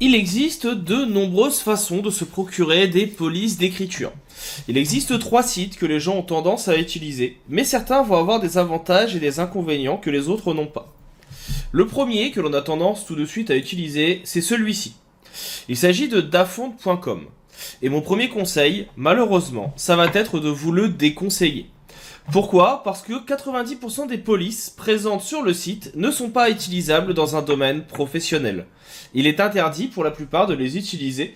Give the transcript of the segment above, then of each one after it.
Il existe de nombreuses façons de se procurer des polices d'écriture. Il existe 3 sites que les gens ont tendance à utiliser, mais certains vont avoir des avantages et des inconvénients que les autres n'ont pas. Le premier que l'on a tendance tout de suite à utiliser, c'est celui-ci. Il s'agit de dafont.com. Et mon premier conseil, malheureusement, ça va être de vous le déconseiller. Pourquoi ? Parce que 90% des polices présentes sur le site ne sont pas utilisables dans un domaine professionnel. Il est interdit pour la plupart de les utiliser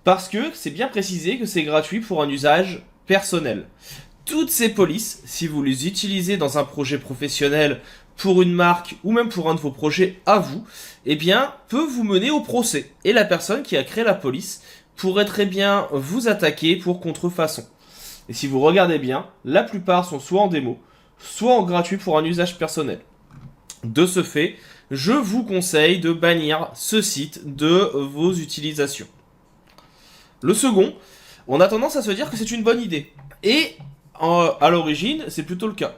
parce que c'est bien précisé que c'est gratuit pour un usage personnel. Toutes ces polices, si vous les utilisez dans un projet professionnel, pour une marque ou même pour un de vos projets à vous, eh bien, peut vous mener au procès. Et la personne qui a créé la police pourrait très bien vous attaquer pour contrefaçon. Et si vous regardez bien, la plupart sont soit en démo, soit en gratuit pour un usage personnel. De ce fait, je vous conseille de bannir ce site de vos utilisations. Le second, on a tendance à se dire que c'est une bonne idée. Et à l'origine, c'est plutôt le cas.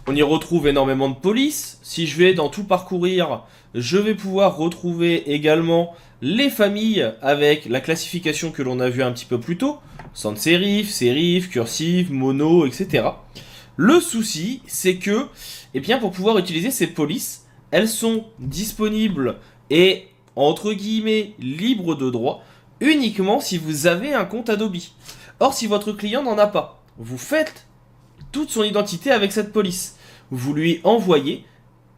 On y retrouve énormément de polices. Si je vais dans tout parcourir, je vais pouvoir retrouver également les familles avec la classification que l'on a vue un petit peu plus tôt. Sans sérif, sérif, cursive, mono, etc. Le souci, c'est que, eh bien, pour pouvoir utiliser ces polices, elles sont disponibles et, entre guillemets, libres de droit, uniquement si vous avez un compte Adobe. Or, si votre client n'en a pas, vous faites toute son identité avec cette police. Vous lui envoyez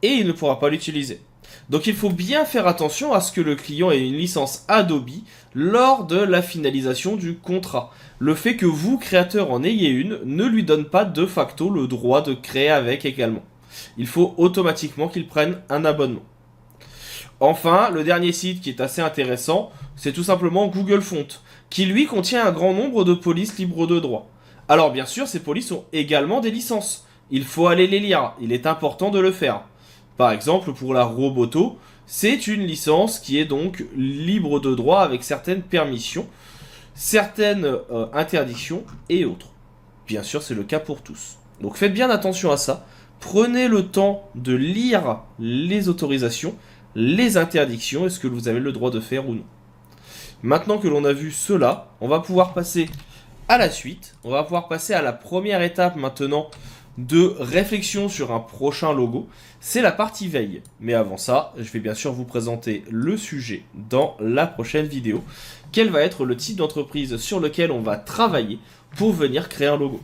et il ne pourra pas l'utiliser. Donc il faut bien faire attention à ce que le client ait une licence Adobe lors de la finalisation du contrat. Le fait que vous, créateur, en ayez une, ne lui donne pas de facto le droit de créer avec également. Il faut automatiquement qu'il prenne un abonnement. Enfin, le dernier site qui est assez intéressant, c'est tout simplement Google Font, qui lui contient un grand nombre de polices libres de droit. Alors bien sûr, ces polices ont également des licences. Il faut aller les lire, il est important de le faire. Par exemple, pour la Roboto, c'est une licence qui est donc libre de droit avec certaines permissions, certaines interdictions et autres. Bien sûr, c'est le cas pour tous. Donc faites bien attention à ça. Prenez le temps de lire les autorisations, les interdictions et ce que vous avez le droit de faire ou non. Maintenant que l'on a vu cela, on va pouvoir passer à la suite. On va pouvoir passer à la première étape maintenant de réflexion sur un prochain logo. C'est la partie veille. Mais avant ça, je vais bien sûr vous présenter le sujet dans la prochaine vidéo. Quel va être le type d'entreprise sur lequel on va travailler pour venir créer un logo.